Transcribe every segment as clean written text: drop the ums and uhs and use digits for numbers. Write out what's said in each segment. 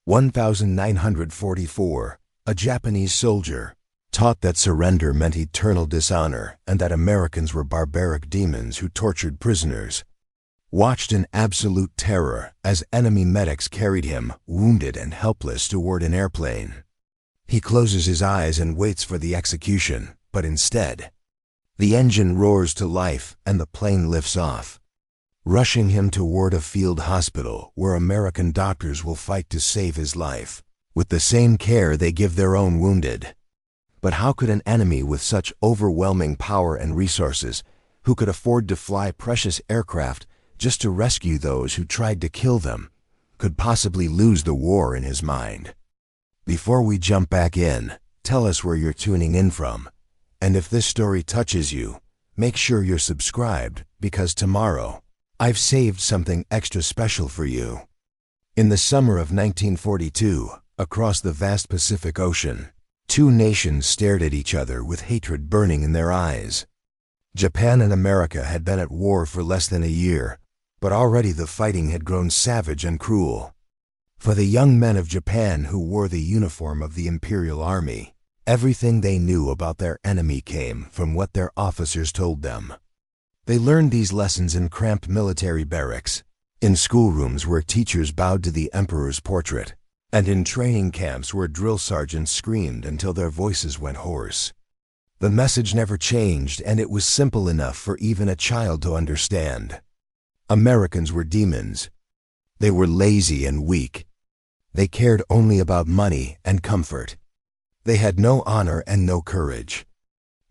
1944, a Japanese soldier, taught that surrender meant eternal dishonor and that Americans were barbaric demons who tortured prisoners, watched in absolute terror as enemy medics carried him, wounded and helpless, toward an airplane. He closes his eyes and waits for the execution, but instead, the engine roars to life and the plane lifts off, rushing him toward a field hospital where American doctors will fight to save his life, with the same care they give their own wounded. But how could an enemy with such overwhelming power and resources, who could afford to fly precious aircraft just to rescue those who tried to kill them, could possibly lose the war in his mind? Before we jump back in, tell us where you're tuning in from. And if this story touches you, make sure you're subscribed, because tomorrow, I've saved something extra special for you. In the summer of 1942, across the vast Pacific Ocean, two nations stared at each other with hatred burning in their eyes. Japan and America had been at war for less than a year, but already the fighting had grown savage and cruel. For the young men of Japan who wore the uniform of the Imperial Army, everything they knew about their enemy came from what their officers told them. They learned these lessons in cramped military barracks, in schoolrooms where teachers bowed to the emperor's portrait, and in training camps where drill sergeants screamed until their voices went hoarse. The message never changed, and it was simple enough for even a child to understand. Americans were demons. They were lazy and weak. They cared only about money and comfort. They had no honor and no courage.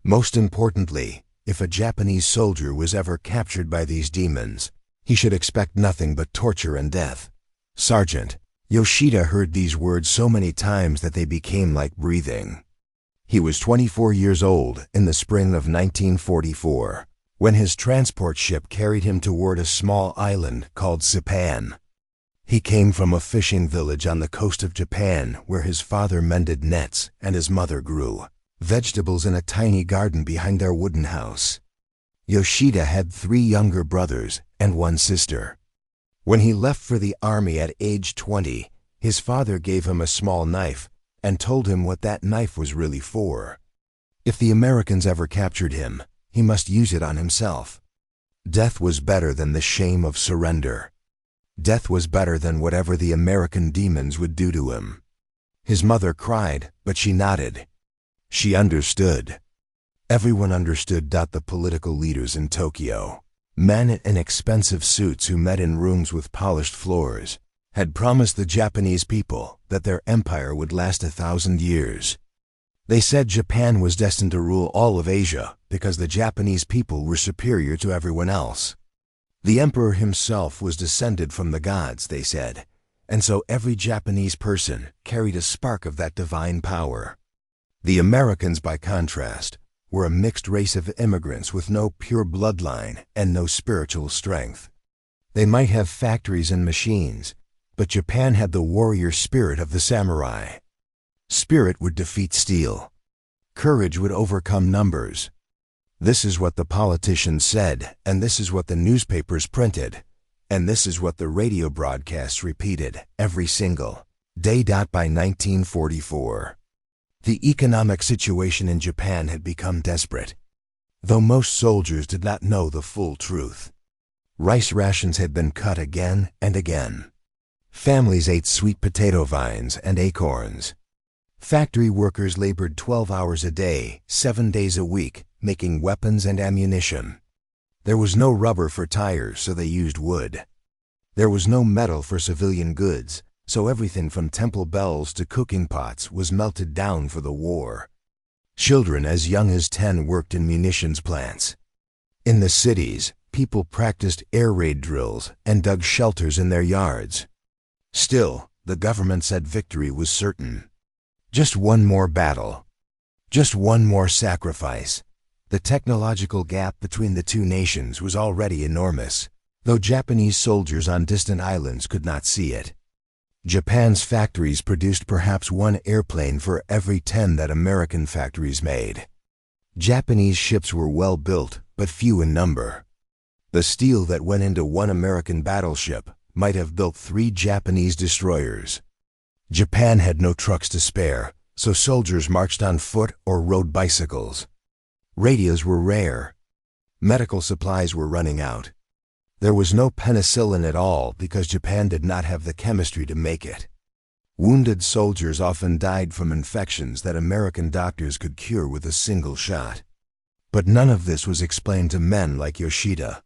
Most importantly, if a Japanese soldier was ever captured by these demons, he should expect nothing but torture and death. Sergeant Yoshida heard these words so many times that they became like breathing. He was 24 years old in the spring of 1944, when his transport ship carried him toward a small island called Saipan. He came from a fishing village on the coast of Japan where his father mended nets and his mother grew vegetables in a tiny garden behind their wooden house. Yoshida had 3 younger brothers and 1 sister. When he left for the army at age 20, his father gave him a small knife and told him what that knife was really for. If the Americans ever captured him, he must use it on himself. Death was better than the shame of surrender. Death was better than whatever the American demons would do to him. His mother cried, but she nodded. She understood. Everyone understood. The political leaders in Tokyo, men in expensive suits who met in rooms with polished floors, had promised the Japanese people that their empire would last 1,000 years. They said Japan was destined to rule all of Asia because the Japanese people were superior to everyone else. The emperor himself was descended from the gods, they said, and so every Japanese person carried a spark of that divine power. The Americans, by contrast, were a mixed race of immigrants with no pure bloodline and no spiritual strength. They might have factories and machines, but Japan had the warrior spirit of the samurai. Spirit would defeat steel. Courage would overcome numbers. This is what the politicians said, and this is what the newspapers printed, and this is what the radio broadcasts repeated every single day. By 1944, the economic situation in Japan had become desperate, though most soldiers did not know the full truth. Rice rations had been cut again and again. Families ate sweet potato vines and acorns. Factory workers labored 12 hours a day, 7 days a week, making weapons and ammunition. There was no rubber for tires, so they used wood. There was no metal for civilian goods, so everything from temple bells to cooking pots was melted down for the war. Children as young as 10 worked in munitions plants. In the cities, people practiced air raid drills and dug shelters in their yards. Still, the government said victory was certain. Just one more battle. Just one more sacrifice. The technological gap between the two nations was already enormous, though Japanese soldiers on distant islands could not see it. Japan's factories produced perhaps 1 airplane for every 10 that American factories made. Japanese ships were well built, but few in number. The steel that went into 1 American battleship might have built 3 Japanese destroyers. Japan had no trucks to spare, so soldiers marched on foot or rode bicycles. Radios were rare. Medical supplies were running out. There was no penicillin at all because Japan did not have the chemistry to make it. Wounded soldiers often died from infections that American doctors could cure with a single shot. But none of this was explained to men like Yoshida.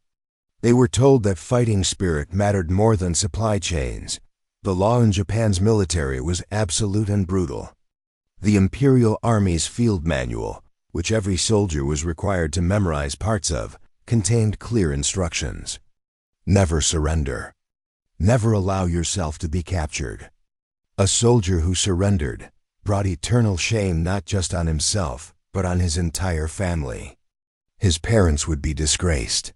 They were told that fighting spirit mattered more than supply chains. The law in Japan's military was absolute and brutal. The Imperial Army's field manual, which every soldier was required to memorize parts of, contained clear instructions. Never surrender. Never allow yourself to be captured. A soldier who surrendered brought eternal shame not just on himself, but on his entire family. His parents would be disgraced.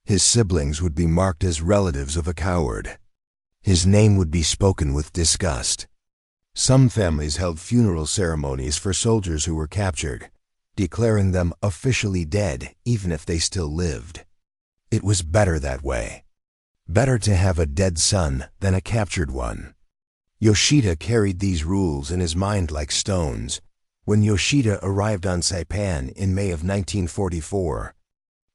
His siblings would be marked as relatives of a coward. His name would be spoken with disgust. Some families held funeral ceremonies for soldiers who were captured, declaring them officially dead even if they still lived. It was better that way. Better to have a dead son than a captured one. Yoshida carried these rules in his mind like stones. When Yoshida arrived on Saipan in May of 1944,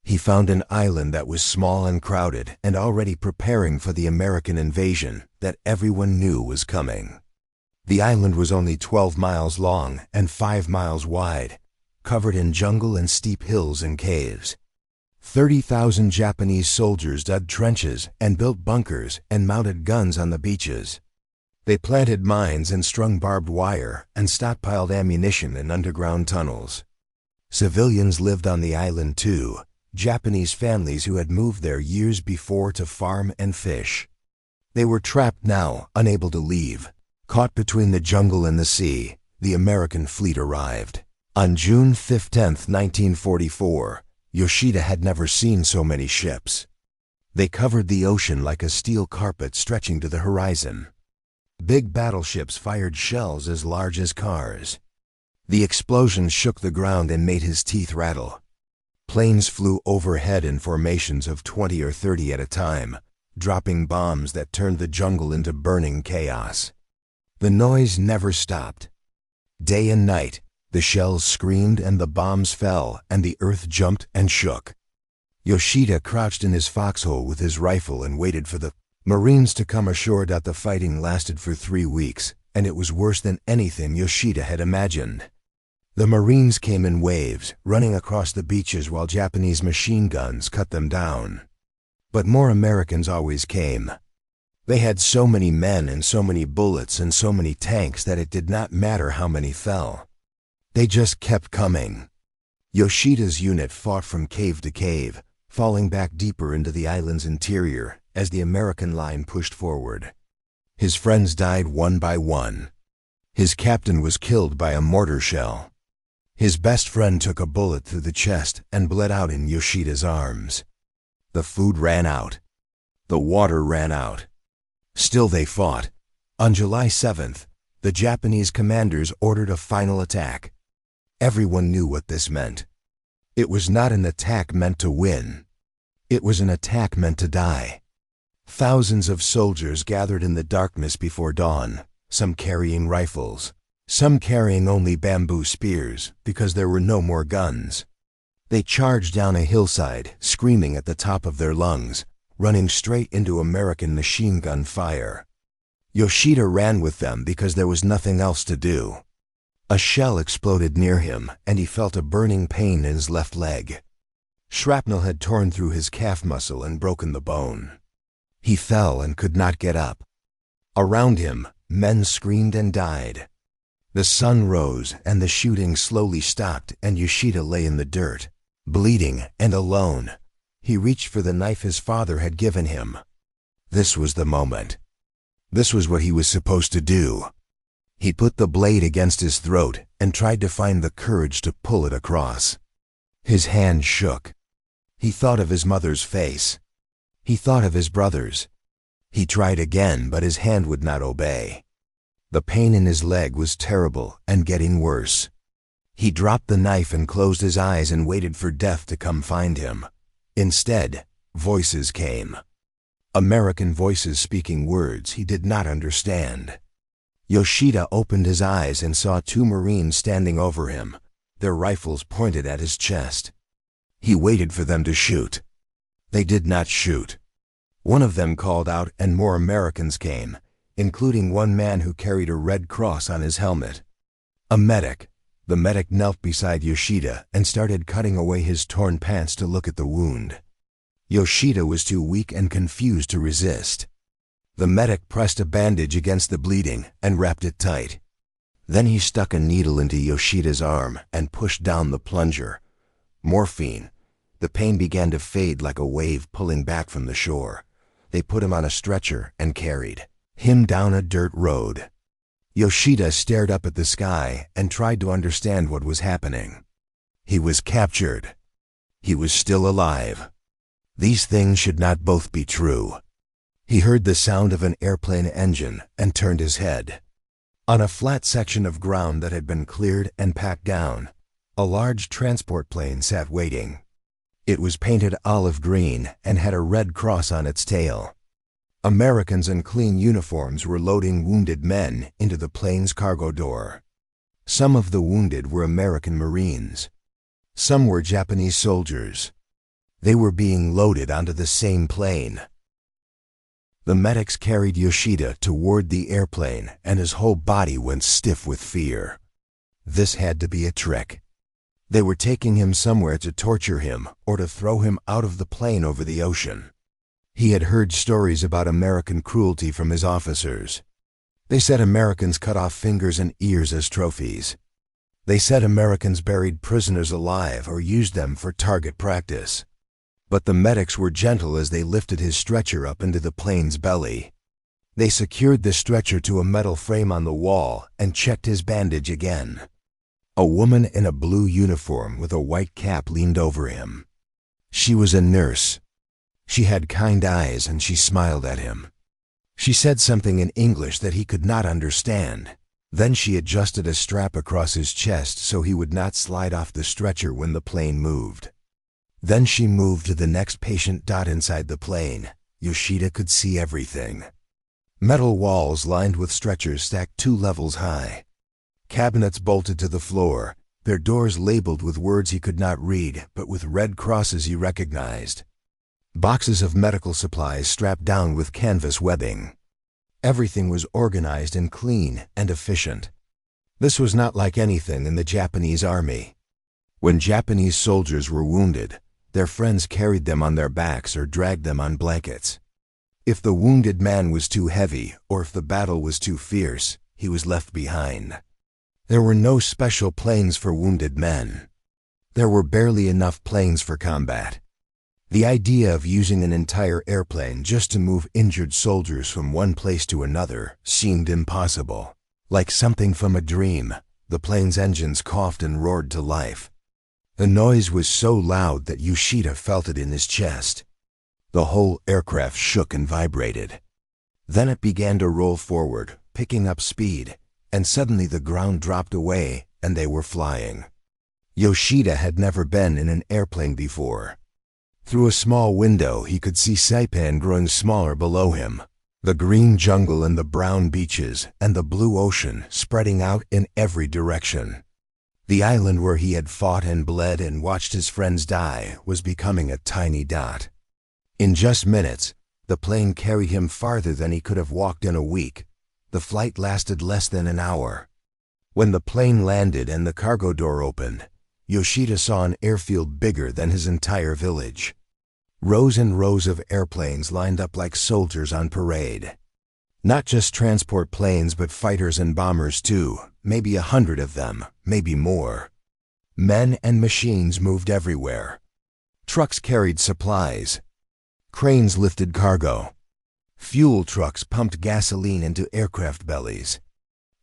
he found an island that was small and crowded and already preparing for the American invasion that everyone knew was coming. The island was only 12 miles long and 5 miles wide, covered in jungle and steep hills and caves. 30,000 Japanese soldiers dug trenches and built bunkers and mounted guns on the beaches. They planted mines and strung barbed wire and stockpiled ammunition in underground tunnels. Civilians lived on the island too, Japanese families who had moved there years before to farm and fish. They were trapped now, unable to leave. Caught between the jungle and the sea, the American fleet arrived. On June 10, 1944, Yoshida had never seen so many ships. They covered the ocean like a steel carpet stretching to the horizon. Big battleships fired shells as large as cars. The explosions shook the ground and made his teeth rattle. Planes flew overhead in formations of 20 or 30 at a time, dropping bombs that turned the jungle into burning chaos. The noise never stopped. Day and night, the shells screamed and the bombs fell and the earth jumped and shook. Yoshida crouched in his foxhole with his rifle and waited for the Marines to come ashore. The fighting lasted for 3 weeks, and it was worse than anything Yoshida had imagined. The Marines came in waves, running across the beaches while Japanese machine guns cut them down. But more Americans always came. They had so many men and so many bullets and so many tanks that it did not matter how many fell. They just kept coming. Yoshida's unit fought from cave to cave, falling back deeper into the island's interior as the American line pushed forward. His friends died one by one. His captain was killed by a mortar shell. His best friend took a bullet through the chest and bled out in Yoshida's arms. The food ran out. The water ran out. Still they fought. On July 7th, the Japanese commanders ordered a final attack. Everyone knew what this meant. It was not an attack meant to win. It was an attack meant to die. Thousands of soldiers gathered in the darkness before dawn, some carrying rifles, some carrying only bamboo spears because there were no more guns. They charged down a hillside, screaming at the top of their lungs, running straight into American machine gun fire. Yoshida ran with them because there was nothing else to do. A shell exploded near him, and he felt a burning pain in his left leg. Shrapnel had torn through his calf muscle and broken the bone. He fell and could not get up. Around him, men screamed and died. The sun rose, and the shooting slowly stopped, and Yoshida lay in the dirt, bleeding and alone. He reached for the knife his father had given him. This was the moment. This was what he was supposed to do. He put the blade against his throat and tried to find the courage to pull it across. His hand shook. He thought of his mother's face. He thought of his brothers. He tried again, but his hand would not obey. The pain in his leg was terrible and getting worse. He dropped the knife and closed his eyes and waited for death to come find him. Instead, voices came. American voices speaking words he did not understand. Yoshida opened his eyes and saw two Marines standing over him, their rifles pointed at his chest. He waited for them to shoot. They did not shoot. One of them called out and more Americans came, including one man who carried a red cross on his helmet. A medic. The medic knelt beside Yoshida and started cutting away his torn pants to look at the wound. Yoshida was too weak and confused to resist. The medic pressed a bandage against the bleeding and wrapped it tight. Then he stuck a needle into Yoshida's arm and pushed down the plunger. Morphine. The pain began to fade like a wave pulling back from the shore. They put him on a stretcher and carried him down a dirt road. Yoshida stared up at the sky and tried to understand what was happening. He was captured. He was still alive. These things should not both be true. He heard the sound of an airplane engine and turned his head. On a flat section of ground that had been cleared and packed down, a large transport plane sat waiting. It was painted olive green and had a red cross on its tail. Americans in clean uniforms were loading wounded men into the plane's cargo door. Some of the wounded were American Marines. Some were Japanese soldiers. They were being loaded onto the same plane. The medics carried Yoshida toward the airplane, and his whole body went stiff with fear. This had to be a trick. They were taking him somewhere to torture him or to throw him out of the plane over the ocean. He had heard stories about American cruelty from his officers. They said Americans cut off fingers and ears as trophies. They said Americans buried prisoners alive or used them for target practice. But the medics were gentle as they lifted his stretcher up into the plane's belly. They secured the stretcher to a metal frame on the wall and checked his bandage again. A woman in a blue uniform with a white cap leaned over him. She was a nurse. She had kind eyes and she smiled at him. She said something in English that he could not understand. Then she adjusted a strap across his chest so he would not slide off the stretcher when the plane moved. Then she moved to the next patient inside the plane. Yoshida could see everything. Metal walls lined with stretchers stacked 2 levels high. Cabinets bolted to the floor, their doors labeled with words he could not read, but with red crosses he recognized. Boxes of medical supplies strapped down with canvas webbing. Everything was organized and clean and efficient. This was not like anything in the Japanese army. When Japanese soldiers were wounded, their friends carried them on their backs or dragged them on blankets. If the wounded man was too heavy or if the battle was too fierce, he was left behind. There were no special planes for wounded men. There were barely enough planes for combat. The idea of using an entire airplane just to move injured soldiers from one place to another seemed impossible. Like something from a dream, the plane's engines coughed and roared to life. The noise was so loud that Yoshida felt it in his chest. The whole aircraft shook and vibrated. Then it began to roll forward, picking up speed, and suddenly the ground dropped away and they were flying. Yoshida had never been in an airplane before. Through a small window he could see Saipan growing smaller below him, the green jungle and the brown beaches and the blue ocean spreading out in every direction. The island where he had fought and bled and watched his friends die was becoming a tiny dot. In just minutes, the plane carried him farther than he could have walked in a week. The flight lasted less than an hour. When the plane landed and the cargo door opened, Yoshida saw an airfield bigger than his entire village. Rows and rows of airplanes lined up like soldiers on parade. Not just transport planes but fighters and bombers too, maybe 100 of them, maybe more. Men and machines moved everywhere. Trucks carried supplies. Cranes lifted cargo. Fuel trucks pumped gasoline into aircraft bellies.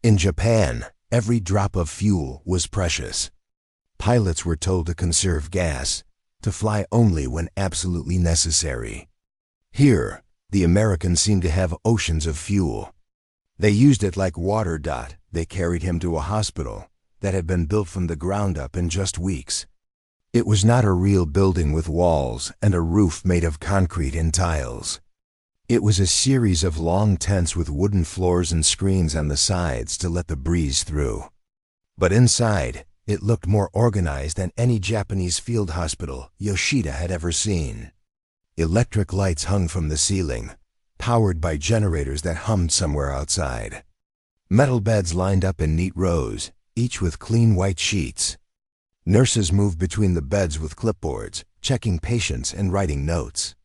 In Japan, every drop of fuel was precious. Pilots were told to conserve gas, to fly only when absolutely necessary. Here, the Americans seemed to have oceans of fuel. They used it like water. They carried him to a hospital that had been built from the ground up in just weeks. It was not a real building with walls and a roof made of concrete and tiles. It was a series of long tents with wooden floors and screens on the sides to let the breeze through. But inside, it looked more organized than any Japanese field hospital Yoshida had ever seen. Electric lights hung from the ceiling, powered by generators that hummed somewhere outside. Metal beds lined up in neat rows, each with clean white sheets. Nurses moved between the beds with clipboards, checking patients and writing notes.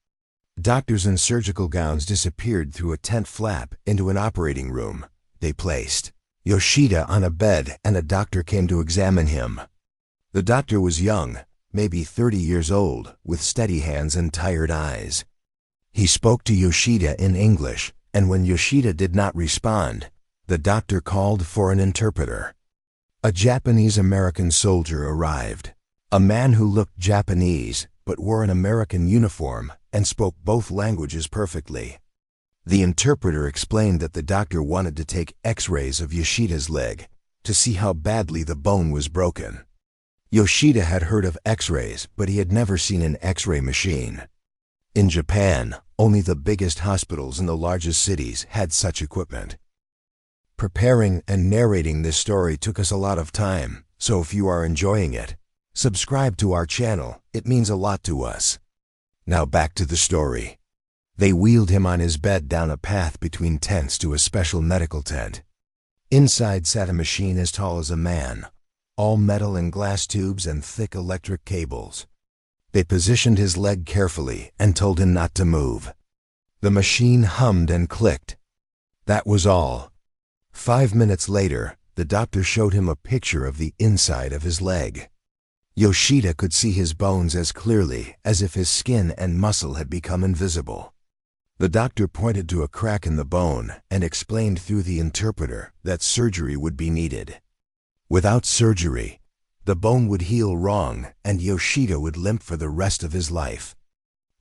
Doctors in surgical gowns disappeared through a tent flap into an operating room. They placed Yoshida on a bed and a doctor came to examine him. The doctor was young, maybe 30 years old, with steady hands and tired eyes. He spoke to Yoshida in English, and when Yoshida did not respond, the doctor called for an interpreter. A Japanese-American soldier arrived, a man who looked Japanese but wore an American uniform and spoke both languages perfectly. The interpreter explained that the doctor wanted to take X-rays of Yoshida's leg to see how badly the bone was broken. Yoshida had heard of X-rays, but he had never seen an X-ray machine. In Japan, only the biggest hospitals in the largest cities had such equipment. Preparing and narrating this story took us a lot of time, so if you are enjoying it, subscribe to our channel. It means a lot to us. Now back to the story. They wheeled him on his bed down a path between tents to a special medical tent. Inside sat a machine as tall as a man, all metal and glass tubes and thick electric cables. They positioned his leg carefully and told him not to move. The machine hummed and clicked. That was all. 5 minutes later, the doctor showed him a picture of the inside of his leg. Yoshida could see his bones as clearly as if his skin and muscle had become invisible. The doctor pointed to a crack in the bone and explained through the interpreter that surgery would be needed. Without surgery, the bone would heal wrong and Yoshida would limp for the rest of his life.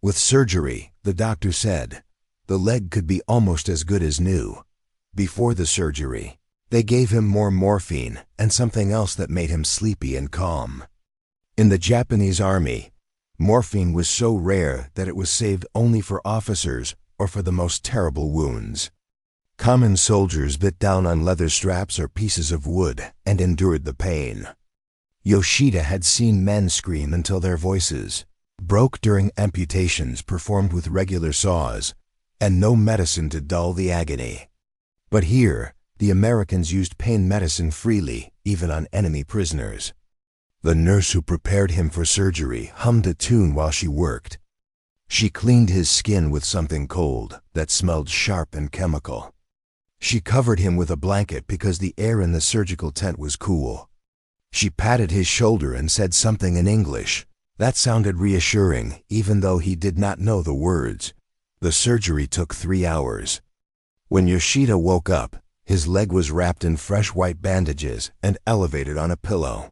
With surgery, the doctor said, the leg could be almost as good as new. Before the surgery, they gave him more morphine and something else that made him sleepy and calm. In the Japanese army, morphine was so rare that it was saved only for officers or for the most terrible wounds. Common soldiers bit down on leather straps or pieces of wood and endured the pain. Yoshida had seen men scream until their voices broke during amputations performed with regular saws, and no medicine to dull the agony. But here, the Americans used pain medicine freely, even on enemy prisoners. The nurse who prepared him for surgery hummed a tune while she worked. She cleaned his skin with something cold that smelled sharp and chemical. She covered him with a blanket because the air in the surgical tent was cool. She patted his shoulder and said something in English. That sounded reassuring, even though he did not know the words. The surgery took 3 hours. When Yoshida woke up, his leg was wrapped in fresh white bandages and elevated on a pillow.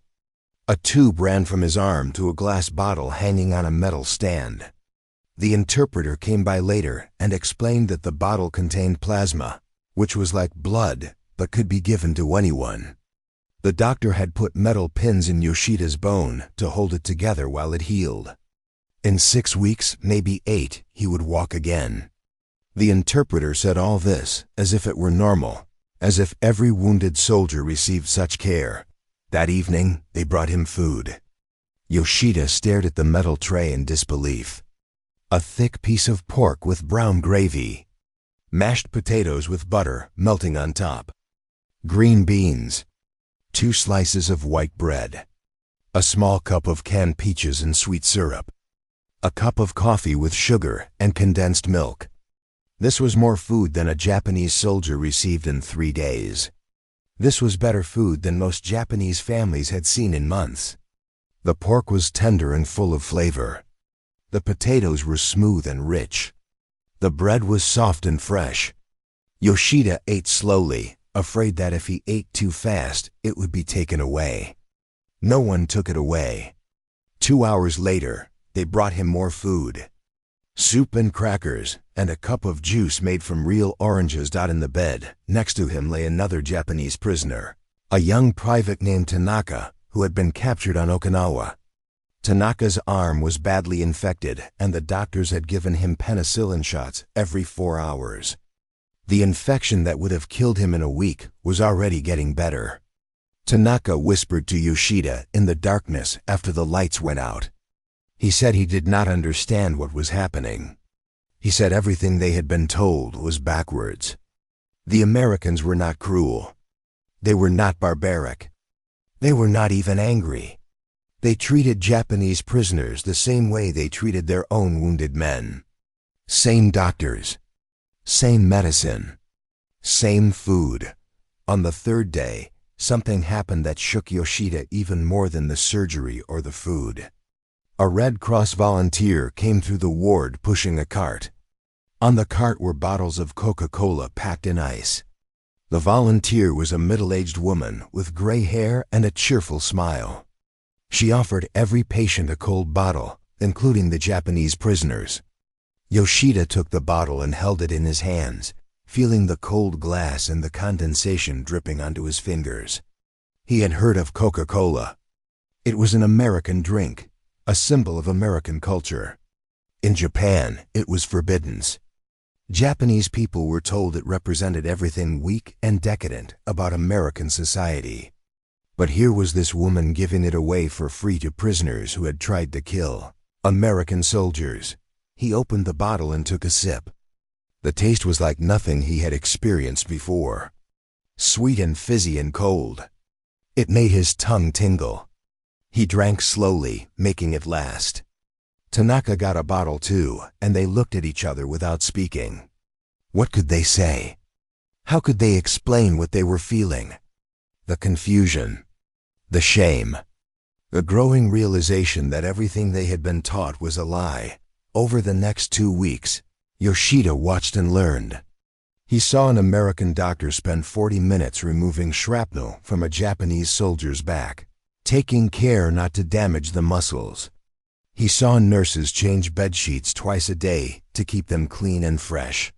A tube ran from his arm to a glass bottle hanging on a metal stand. The interpreter came by later and explained that the bottle contained plasma, which was like blood but could be given to anyone. The doctor had put metal pins in Yoshida's bone to hold it together while it healed. In 6 weeks, maybe 8, he would walk again. The interpreter said all this as if it were normal, as if every wounded soldier received such care. That evening, they brought him food. Yoshida stared at the metal tray in disbelief. A thick piece of pork with brown gravy. Mashed potatoes with butter melting on top. Green beans. 2 slices of white bread. A small cup of canned peaches and sweet syrup. A cup of coffee with sugar and condensed milk. This was more food than a Japanese soldier received in 3 days. This was better food than most Japanese families had seen in months. The pork was tender and full of flavor. The potatoes were smooth and rich. The bread was soft and fresh. Yoshida ate slowly, afraid that if he ate too fast, it would be taken away. No one took it away. 2 hours later, they brought him more food. Soup and crackers, and a cup of juice made from real oranges. In the bed, next to him lay another Japanese prisoner, a young private named Tanaka, who had been captured on Okinawa. Tanaka's arm was badly infected, and the doctors had given him penicillin shots every 4 hours. The infection that would have killed him in a week was already getting better. Tanaka whispered to Yoshida in the darkness after the lights went out. He said he did not understand what was happening. He said everything they had been told was backwards. The Americans were not cruel. They were not barbaric. They were not even angry. They treated Japanese prisoners the same way they treated their own wounded men. Same doctors. Same medicine. Same food. On the third day, something happened that shook Yoshida even more than the surgery or the food. A Red Cross volunteer came through the ward pushing a cart. On the cart were bottles of Coca-Cola packed in ice. The volunteer was a middle-aged woman with gray hair and a cheerful smile. She offered every patient a cold bottle, including the Japanese prisoners. Yoshida took the bottle and held it in his hands, feeling the cold glass and the condensation dripping onto his fingers. He had heard of Coca-Cola. It was an American drink, a symbol of American culture. In Japan, it was forbidden. Japanese people were told it represented everything weak and decadent about American society. But here was this woman giving it away for free to prisoners who had tried to kill American soldiers. He opened the bottle and took a sip. The taste was like nothing he had experienced before. Sweet and fizzy and cold. It made his tongue tingle. He drank slowly, making it last. Tanaka got a bottle too, and they looked at each other without speaking. What could they say? How could they explain what they were feeling? The confusion. The shame. The growing realization that everything they had been taught was a lie. Over the next 2 weeks, Yoshida watched and learned. He saw an American doctor spend 40 minutes removing shrapnel from a Japanese soldier's back, taking care not to damage the muscles. He saw nurses change bedsheets twice a day to keep them clean and fresh.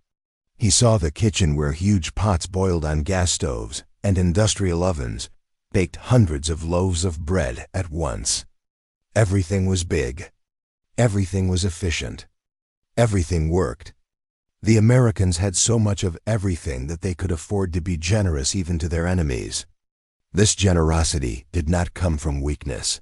He saw the kitchen where huge pots boiled on gas stoves and industrial ovens baked hundreds of loaves of bread at once. Everything was big. Everything was efficient. Everything worked. The Americans had so much of everything that they could afford to be generous even to their enemies. This generosity did not come from weakness.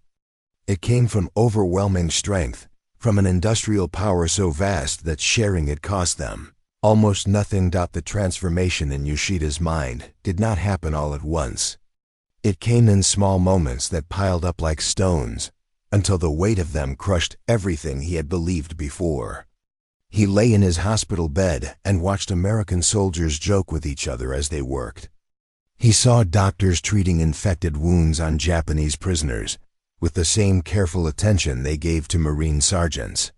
It came from overwhelming strength, from an industrial power so vast that sharing it cost them almost nothing. The transformation in Yoshida's mind did not happen all at once. It came in small moments that piled up like stones, until the weight of them crushed everything he had believed before. He lay in his hospital bed and watched American soldiers joke with each other as they worked. He saw doctors treating infected wounds on Japanese prisoners with the same careful attention they gave to Marine sergeants.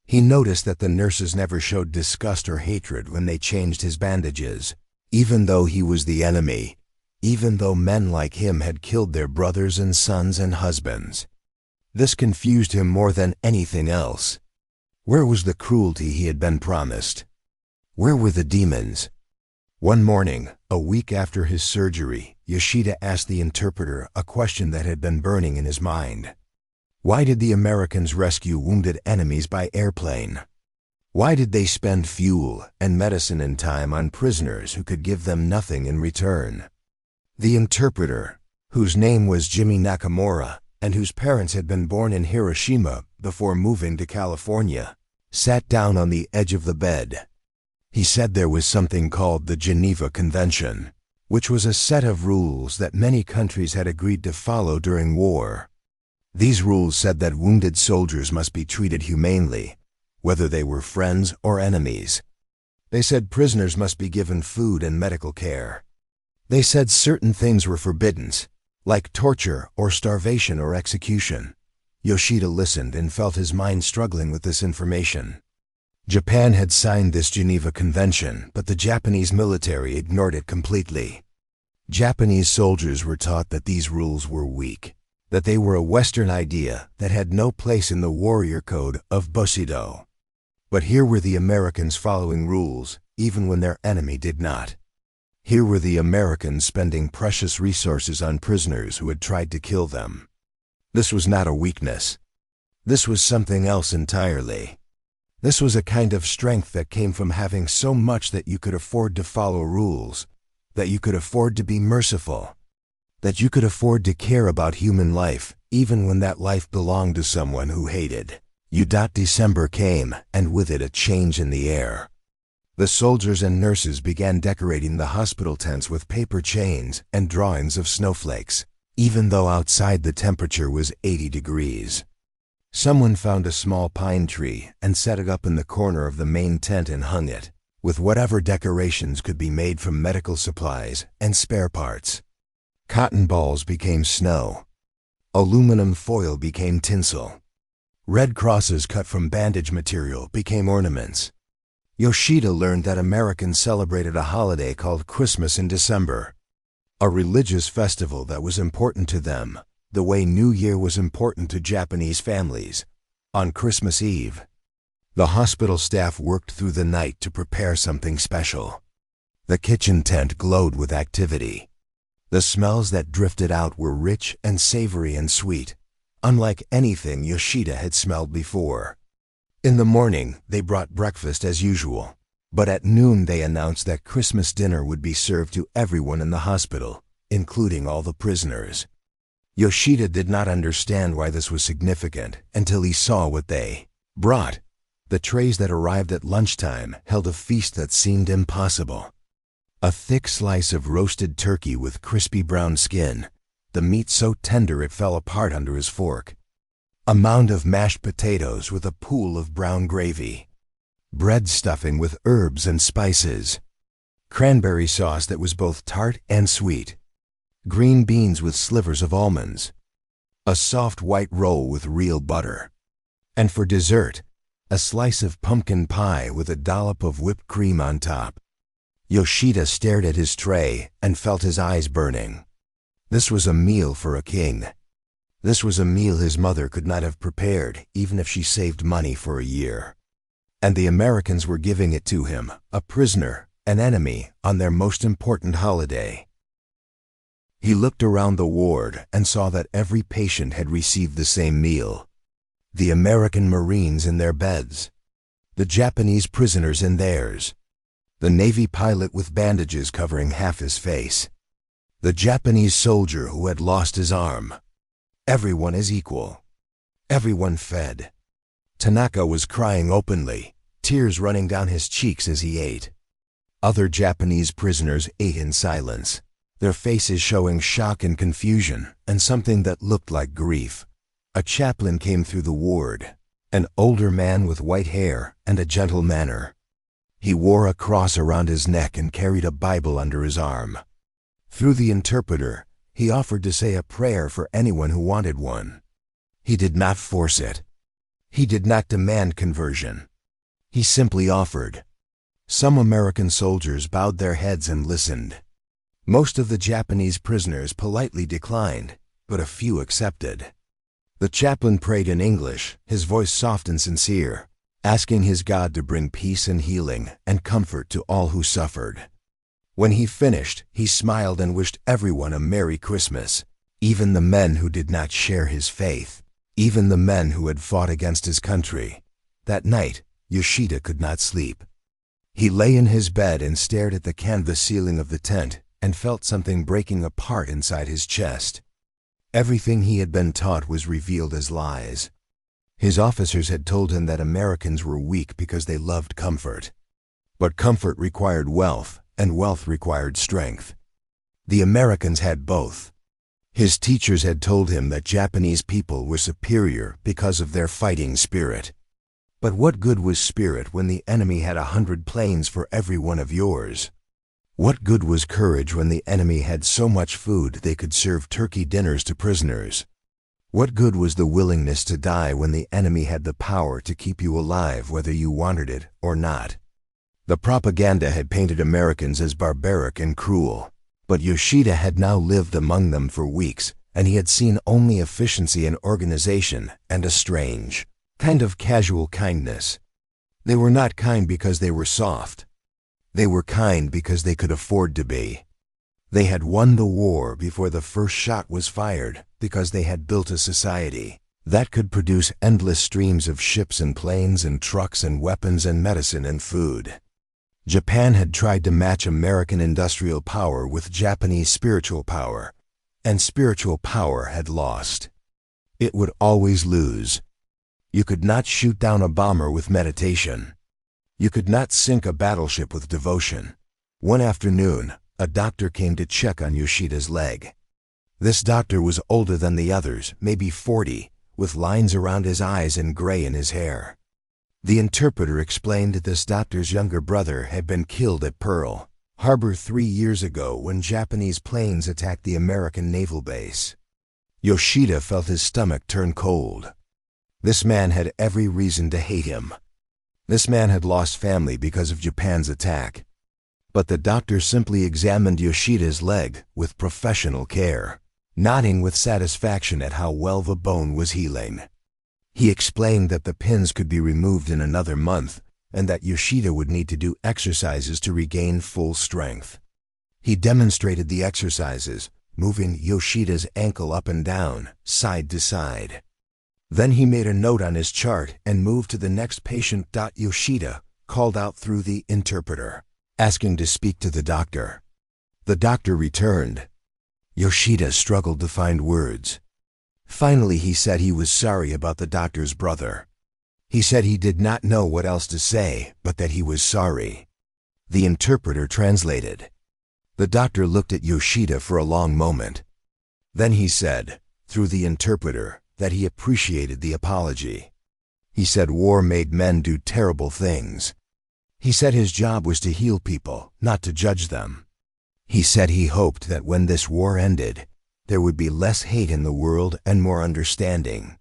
He noticed that the nurses never showed disgust or hatred when they changed his bandages, even though he was the enemy, even though men like him had killed their brothers and sons and husbands. This confused him more than anything else. Where was the cruelty he had been promised? Where were the demons? One morning, a week after his surgery, Yoshida asked the interpreter a question that had been burning in his mind. Why did the Americans rescue wounded enemies by airplane? Why did they spend fuel and medicine and time on prisoners who could give them nothing in return? The interpreter, whose name was Jimmy Nakamura and whose parents had been born in Hiroshima before moving to California, sat down on the edge of the bed. He said there was something called the Geneva Convention, which was a set of rules that many countries had agreed to follow during war. These rules said that wounded soldiers must be treated humanely, whether they were friends or enemies. They said prisoners must be given food and medical care. They said certain things were forbidden, like torture or starvation or execution. Yoshida listened and felt his mind struggling with this information. Japan had signed this Geneva Convention, but the Japanese military ignored it completely. Japanese soldiers were taught that these rules were weak, that they were a Western idea that had no place in the warrior code of Bushido. But here were the Americans following rules, even when their enemy did not. Here were the Americans spending precious resources on prisoners who had tried to kill them. This was not a weakness. This was something else entirely. This was a kind of strength that came from having so much that you could afford to follow rules, that you could afford to be merciful, that you could afford to care about human life, even when that life belonged to someone who hated you. December came, and with it a change in the air. The soldiers and nurses began decorating the hospital tents with paper chains and drawings of snowflakes, even though outside the temperature was 80 degrees. Someone found a small pine tree and set it up in the corner of the main tent and hung it, with whatever decorations could be made from medical supplies and spare parts. Cotton balls became snow. Aluminum foil became tinsel. Red crosses cut from bandage material became ornaments. Yoshida learned that Americans celebrated a holiday called Christmas in December, a religious festival that was important to them, the way New Year was important to Japanese families. On Christmas Eve, the hospital staff worked through the night to prepare something special. The kitchen tent glowed with activity. The smells that drifted out were rich and savory and sweet, unlike anything Yoshida had smelled before. In the morning, they brought breakfast as usual, but at noon they announced that Christmas dinner would be served to everyone in the hospital, including all the prisoners. Yoshida did not understand why this was significant until he saw what they brought. The trays that arrived at lunchtime held a feast that seemed impossible. A thick slice of roasted turkey with crispy brown skin, the meat so tender it fell apart under his fork. A mound of mashed potatoes with a pool of brown gravy. Bread stuffing with herbs and spices. Cranberry sauce that was both tart and sweet. Green beans with slivers of almonds. A soft white roll with real butter. And for dessert, a slice of pumpkin pie with a dollop of whipped cream on top. Yoshida stared at his tray and felt his eyes burning. This was a meal for a king. This was a meal his mother could not have prepared, even if she saved money for a year. And the Americans were giving it to him, a prisoner, an enemy, on their most important holiday. He looked around the ward and saw that every patient had received the same meal. The American Marines in their beds. The Japanese prisoners in theirs. The Navy pilot with bandages covering half his face. The Japanese soldier who had lost his arm. Everyone is equal. Everyone fed. Tanaka was crying openly, tears running down his cheeks as he ate. Other Japanese prisoners ate in silence, their faces showing shock and confusion and something that looked like grief. A chaplain came through the ward, an older man with white hair and a gentle manner. He wore a cross around his neck and carried a Bible under his arm. Through the interpreter, he offered to say a prayer for anyone who wanted one. He did not force it. He did not demand conversion. He simply offered. Some American soldiers bowed their heads and listened. Most of the Japanese prisoners politely declined, but a few accepted. The chaplain prayed in English, his voice soft and sincere, asking his God to bring peace and healing and comfort to all who suffered. When he finished, he smiled and wished everyone a Merry Christmas, even the men who did not share his faith, even the men who had fought against his country. That night, Yoshida could not sleep. He lay in his bed and stared at the canvas ceiling of the tent and felt something breaking apart inside his chest. Everything he had been taught was revealed as lies. His officers had told him that Americans were weak because they loved comfort. But comfort required wealth, and wealth required strength. The Americans had both. His teachers had told him that Japanese people were superior because of their fighting spirit. But what good was spirit when the enemy had 100 planes for every one of yours? What good was courage when the enemy had so much food they could serve turkey dinners to prisoners? What good was the willingness to die when the enemy had the power to keep you alive whether you wanted it or not? The propaganda had painted Americans as barbaric and cruel, but Yoshida had now lived among them for weeks, and he had seen only efficiency and organization and a strange, kind of casual kindness. They were not kind because they were soft. They were kind because they could afford to be. They had won the war before the first shot was fired because they had built a society. that could produce endless streams of ships and planes and trucks and weapons and medicine and food. Japan had tried to match American industrial power with Japanese spiritual power, and spiritual power had lost. It would always lose. You could not shoot down a bomber with meditation. You could not sink a battleship with devotion. One afternoon, a doctor came to check on Yoshida's leg. This doctor was older than the others, maybe 40, with lines around his eyes and gray in his hair. The interpreter explained that this doctor's younger brother had been killed at Pearl Harbor 3 years ago when Japanese planes attacked the American naval base. Yoshida felt his stomach turn cold. This man had every reason to hate him. This man had lost family because of Japan's attack. But the doctor simply examined Yoshida's leg with professional care, nodding with satisfaction at how well the bone was healing. He explained that the pins could be removed in another month and that Yoshida would need to do exercises to regain full strength. He demonstrated the exercises, moving Yoshida's ankle up and down, side to side. Then he made a note on his chart and moved to the next patient. Yoshida called out through the interpreter, asking to speak to the doctor. The doctor returned. Yoshida struggled to find words. Finally, he said he was sorry about the doctor's brother. He said he did not know what else to say, but that he was sorry. The interpreter translated. The doctor looked at Yoshida for a long moment. Then he said, through the interpreter, that he appreciated the apology. He said war made men do terrible things. He said his job was to heal people, not to judge them. He said he hoped that when this war ended, there would be less hate in the world and more understanding.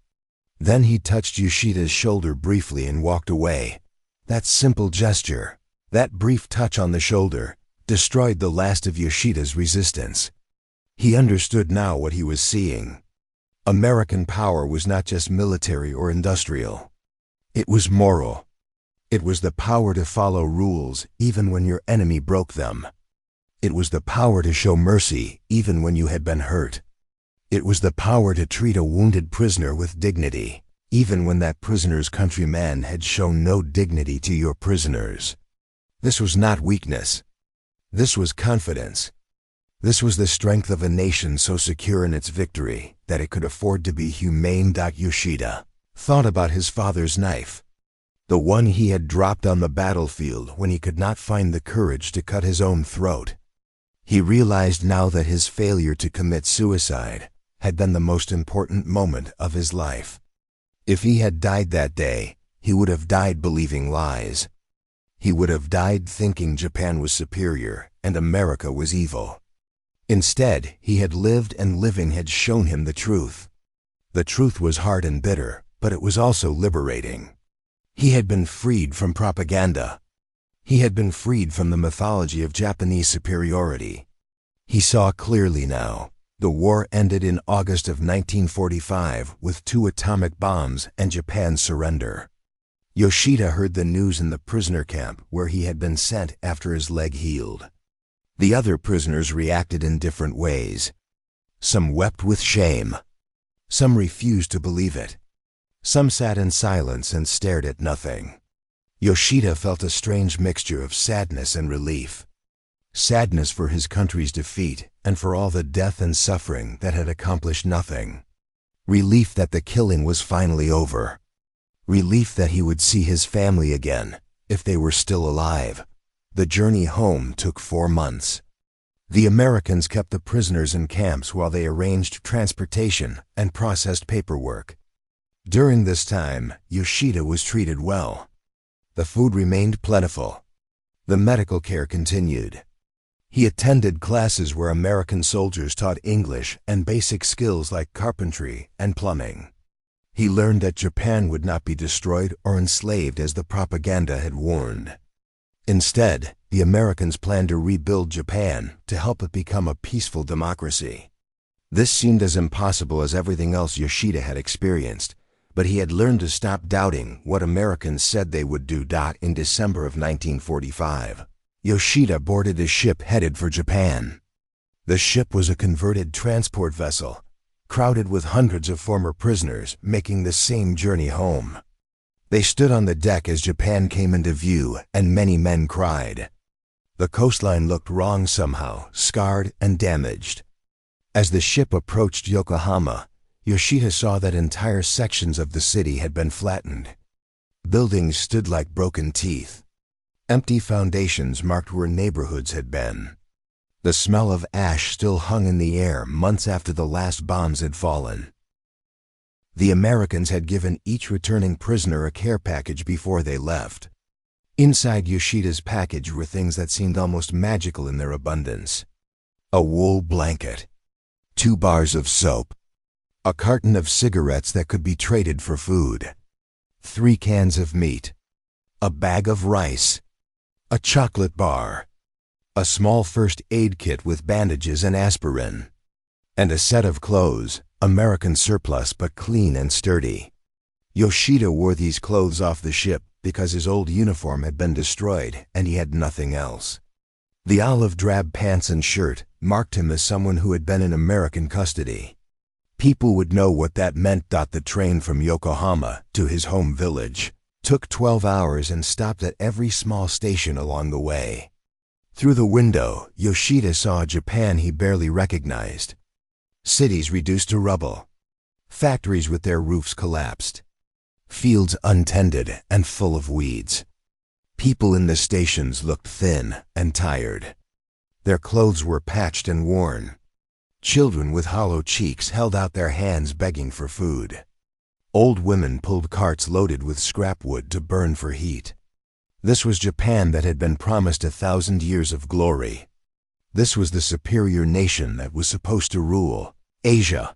Then he touched Yoshida's shoulder briefly and walked away. That simple gesture, that brief touch on the shoulder, destroyed the last of Yoshida's resistance. He understood now what he was seeing. American power was not just military or industrial. It was moral. It was the power to follow rules even when your enemy broke them. It was the power to show mercy even when you had been hurt. It was the power to treat a wounded prisoner with dignity, even when that prisoner's countrymen had shown no dignity to your prisoners. This was not weakness. This was confidence. This was the strength of a nation so secure in its victory that it could afford to be humane. Yoshida thought about his father's knife, the one he had dropped on the battlefield when he could not find the courage to cut his own throat. He realized now that his failure to commit suicide had been the most important moment of his life. If he had died that day, he would have died believing lies. He would have died thinking Japan was superior and America was evil. Instead, he had lived, and living had shown him the truth. The truth was hard and bitter, but it was also liberating. He had been freed from propaganda. He had been freed from the mythology of Japanese superiority. He saw clearly now. The war ended in August of 1945 with 2 atomic bombs and Japan's surrender. Yoshida heard the news in the prisoner camp where he had been sent after his leg healed. The other prisoners reacted in different ways. Some wept with shame. Some refused to believe it. Some sat in silence and stared at nothing. Yoshida felt a strange mixture of sadness and relief. Sadness for his country's defeat and for all the death and suffering that had accomplished nothing. Relief that the killing was finally over. Relief that he would see his family again, if they were still alive. The journey home took 4 months. The Americans kept the prisoners in camps while they arranged transportation and processed paperwork. During this time, Yoshida was treated well. The food remained plentiful. The medical care continued. He attended classes where American soldiers taught English and basic skills like carpentry and plumbing. He learned that Japan would not be destroyed or enslaved as the propaganda had warned. Instead, the Americans planned to rebuild Japan to help it become a peaceful democracy. This seemed as impossible as everything else Yoshida had experienced, but he had learned to stop doubting what Americans said they would do. In December of 1945, Yoshida boarded a ship headed for Japan. The ship was a converted transport vessel, crowded with hundreds of former prisoners making the same journey home. They stood on the deck as Japan came into view, and many men cried. The coastline looked wrong somehow, scarred and damaged. As the ship approached Yokohama, Yoshida saw that entire sections of the city had been flattened. Buildings stood like broken teeth. Empty foundations marked where neighborhoods had been. The smell of ash still hung in the air months after the last bombs had fallen. The Americans had given each returning prisoner a care package before they left. Inside Yoshida's package were things that seemed almost magical in their abundance. A wool blanket, 2 bars of soap, a carton of cigarettes that could be traded for food, 3 cans of meat, a bag of rice, a chocolate bar, a small first aid kit with bandages and aspirin, and a set of clothes, American surplus but clean and sturdy. Yoshida wore these clothes off the ship because his old uniform had been destroyed and he had nothing else. The olive drab pants and shirt marked him as someone who had been in American custody. People would know what that meant. The train from Yokohama to his home village took 12 hours and stopped at every small station along the way. Through the window, Yoshida saw a Japan he barely recognized. Cities reduced to rubble. Factories with their roofs collapsed. Fields untended and full of weeds. People in the stations looked thin and tired. Their clothes were patched and worn. Children with hollow cheeks held out their hands begging for food. Old women pulled carts loaded with scrap wood to burn for heat. This was Japan that had been promised 1,000 years of glory. This was the superior nation that was supposed to rule Asia.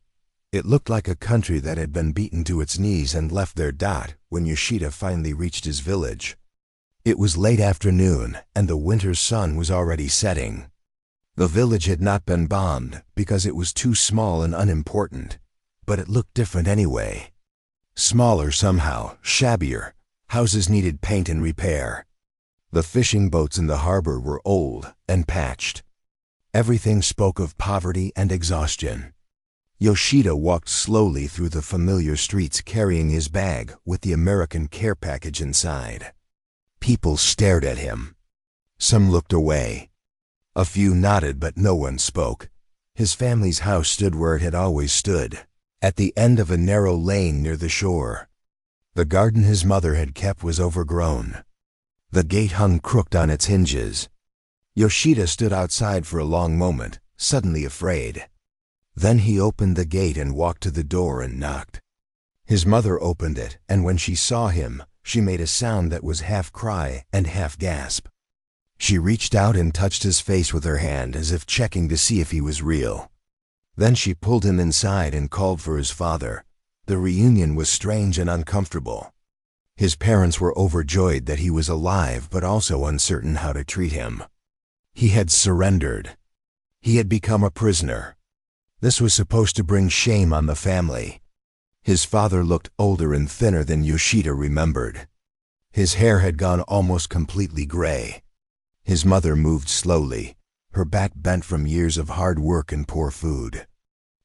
It looked like a country that had been beaten to its knees and left there. When Yoshida finally reached his village. It was late afternoon, and the winter's sun was already setting. The village had not been bombed because it was too small and unimportant, but it looked different anyway. Smaller somehow, shabbier. Houses needed paint and repair. The fishing boats in the harbor were old and patched. Everything spoke of poverty and exhaustion. Yoshida walked slowly through the familiar streets carrying his bag with the American care package inside. People stared at him. Some looked away. A few nodded, but no one spoke. His family's house stood where it had always stood, at the end of a narrow lane near the shore. The garden his mother had kept was overgrown. The gate hung crooked on its hinges. Yoshida stood outside for a long moment, suddenly afraid. Then he opened the gate and walked to the door and knocked. His mother opened it, and when she saw him, she made a sound that was half cry and half gasp. She reached out and touched his face with her hand as if checking to see if he was real. Then she pulled him inside and called for his father. The reunion was strange and uncomfortable. His parents were overjoyed that he was alive but also uncertain how to treat him. He had surrendered. He had become a prisoner. This was supposed to bring shame on the family. His father looked older and thinner than Yoshida remembered. His hair had gone almost completely gray. His mother moved slowly, her back bent from years of hard work and poor food.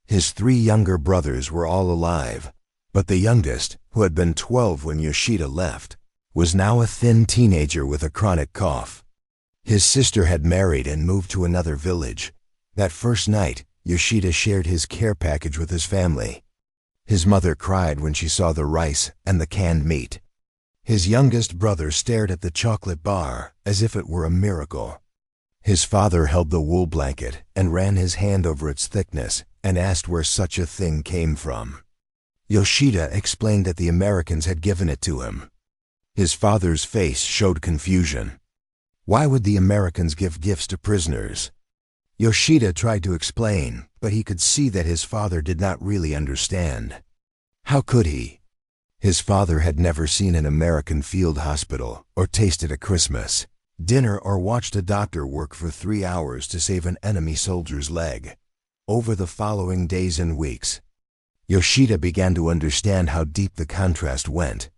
His 3 younger brothers were all alive, but the youngest, who had been 12 when Yoshida left, was now a thin teenager with a chronic cough. His sister had married and moved to another village. That first night, Yoshida shared his care package with his family. His mother cried when she saw the rice and the canned meat. His youngest brother stared at the chocolate bar as if it were a miracle. His father held the wool blanket and ran his hand over its thickness and asked where such a thing came from. Yoshida explained that the Americans had given it to him. His father's face showed confusion. Why would the Americans give gifts to prisoners? Yoshida tried to explain, but he could see that his father did not really understand. How could he? His father had never seen an American field hospital or tasted a Christmas dinner or watched a doctor work for 3 hours to save an enemy soldier's leg. Over the following days and weeks, Yoshida began to understand how deep the contrast went.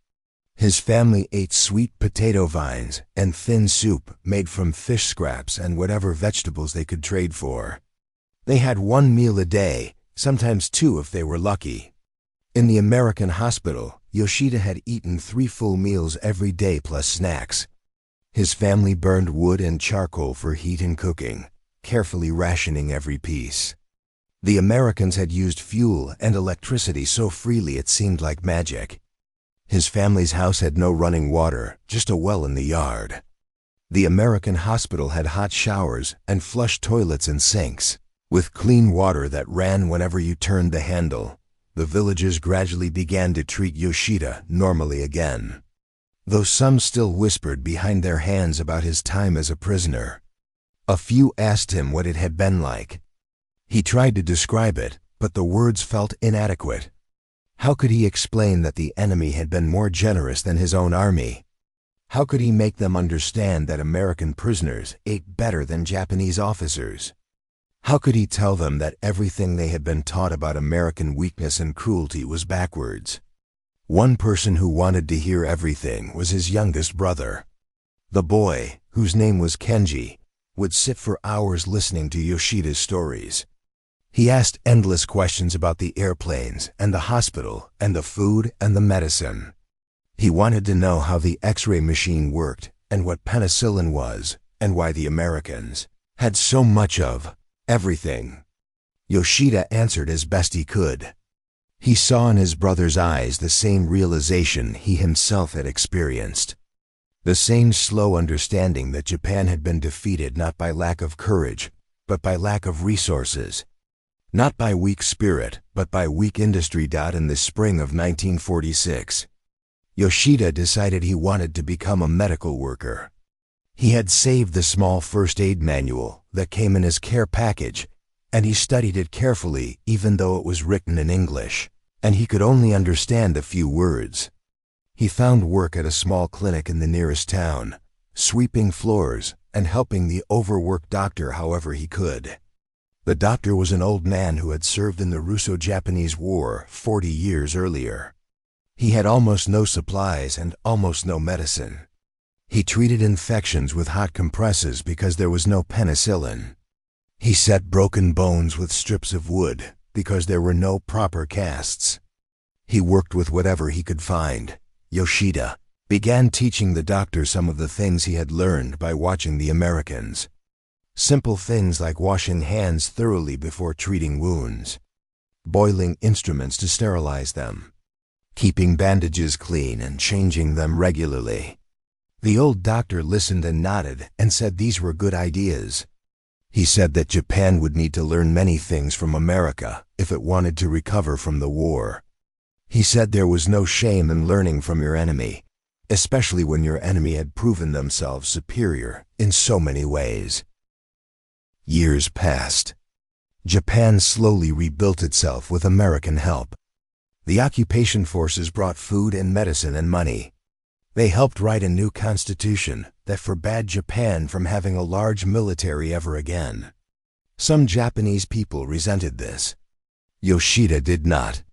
His family ate sweet potato vines and thin soup made from fish scraps and whatever vegetables they could trade for. They had 1 meal a day, sometimes 2 if they were lucky. In the American hospital, Yoshida had eaten 3 full meals every day plus snacks. His family burned wood and charcoal for heat and cooking, carefully rationing every piece. The Americans had used fuel and electricity so freely it seemed like magic. His family's house had no running water, just a well in the yard. The American hospital had hot showers and flush toilets and sinks, with clean water that ran whenever you turned the handle. The villagers gradually began to treat Yoshida normally again, though some still whispered behind their hands about his time as a prisoner. A few asked him what it had been like. He tried to describe it, but the words felt inadequate. How could he explain that the enemy had been more generous than his own army? How could he make them understand that American prisoners ate better than Japanese officers? How could he tell them that everything they had been taught about American weakness and cruelty was backwards? One person who wanted to hear everything was his youngest brother. The boy, whose name was Kenji, would sit for hours listening to Yoshida's stories. He asked endless questions about the airplanes and the hospital and the food and the medicine. He wanted to know how the X-ray machine worked and what penicillin was and why the Americans had so much of everything. Yoshida answered as best he could. He saw in his brother's eyes the same realization he himself had experienced. The same slow understanding that Japan had been defeated not by lack of courage, but by lack of resources. Not by weak spirit, but by weak industry. In the spring of 1946, Yoshida decided he wanted to become a medical worker. He had saved the small first aid manual that came in his care package, and he studied it carefully even though it was written in English, and he could only understand a few words. He found work at a small clinic in the nearest town, sweeping floors and helping the overworked doctor however he could. The doctor was an old man who had served in the Russo-Japanese War 40 years earlier. He had almost no supplies and almost no medicine. He treated infections with hot compresses because there was no penicillin. He set broken bones with strips of wood because there were no proper casts. He worked with whatever he could find. Yoshida began teaching the doctor some of the things he had learned by watching the Americans. Simple things like washing hands thoroughly before treating wounds, boiling instruments to sterilize them, keeping bandages clean and changing them regularly. The old doctor listened and nodded and said these were good ideas. He said that Japan would need to learn many things from America if it wanted to recover from the war. He said there was no shame in learning from your enemy, especially when your enemy had proven themselves superior in so many ways. Years passed. Japan slowly rebuilt itself with American help. The occupation forces brought food and medicine and money. They helped write a new constitution that forbade Japan from having a large military ever again. Some Japanese people resented this. Yoshida did not.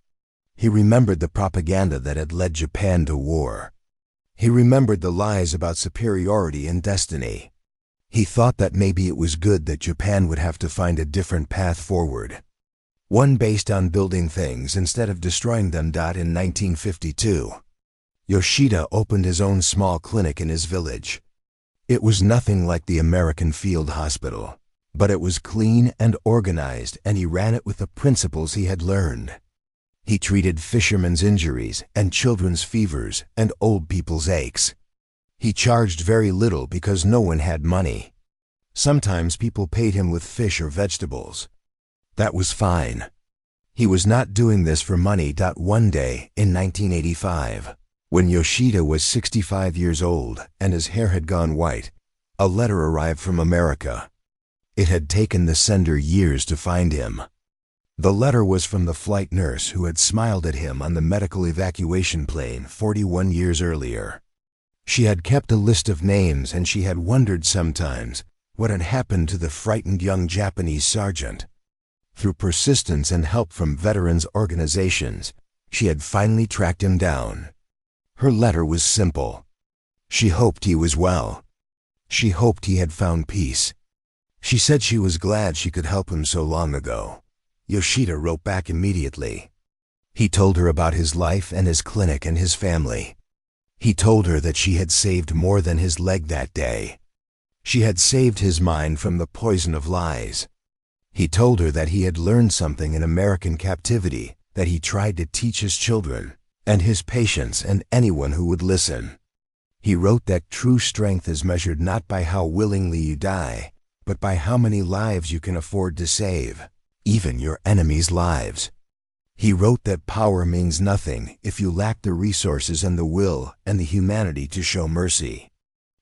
He remembered the propaganda that had led Japan to war. He remembered the lies about superiority and destiny. He thought that maybe it was good that Japan would have to find a different path forward. One based on building things instead of destroying them. In 1952, Yoshida opened his own small clinic in his village. It was nothing like the American field hospital, but it was clean and organized, and he ran it with the principles he had learned. He treated fishermen's injuries and children's fevers and old people's aches. He charged very little because no one had money. Sometimes people paid him with fish or vegetables. That was fine. He was not doing this for money. One day in 1985, when Yoshida was 65 years old and his hair had gone white, a letter arrived from America. It had taken the sender years to find him. The letter was from the flight nurse who had smiled at him on the medical evacuation plane 41 years earlier. She had kept a list of names, and she had wondered sometimes what had happened to the frightened young Japanese sergeant. Through persistence and help from veterans organizations, she had finally tracked him down. Her letter was simple. She hoped he was well. She hoped he had found peace. She said she was glad she could help him so long ago. Yoshida wrote back immediately. He told her about his life and his clinic and his family. He told her that she had saved more than his leg that day. She had saved his mind from the poison of lies. He told her that he had learned something in American captivity that he tried to teach his children and his patients and anyone who would listen. He wrote that true strength is measured not by how willingly you die, but by how many lives you can afford to save, even your enemies' lives. He wrote that power means nothing if you lack the resources and the will and the humanity to show mercy.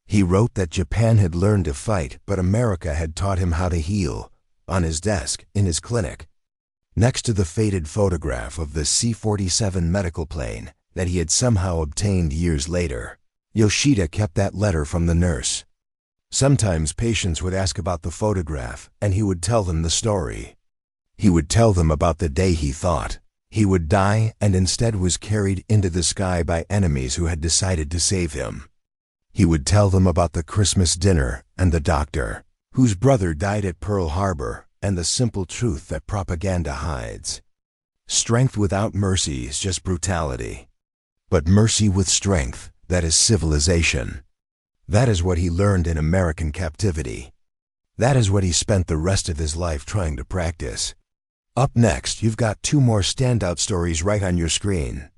He wrote that Japan had learned to fight, but America had taught him how to heal, on his desk in his clinic. Next to the faded photograph of the C-47 medical plane that he had somehow obtained years later, Yoshida kept that letter from the nurse. Sometimes patients would ask about the photograph, and he would tell them the story. He would tell them about the day he thought he would die and instead was carried into the sky by enemies who had decided to save him. He would tell them about the Christmas dinner and the doctor, whose brother died at Pearl Harbor, and the simple truth that propaganda hides. Strength without mercy is just brutality. But mercy with strength, that is civilization. That is what he learned in American captivity. That is what he spent the rest of his life trying to practice. Up next, you've got 2 more standout stories right on your screen.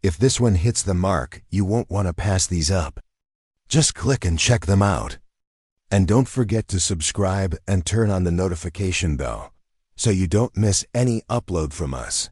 If this one hits the mark, you won't want to pass these up. Just click and check them out. And don't forget to subscribe and turn on the notification bell so you don't miss any upload from us.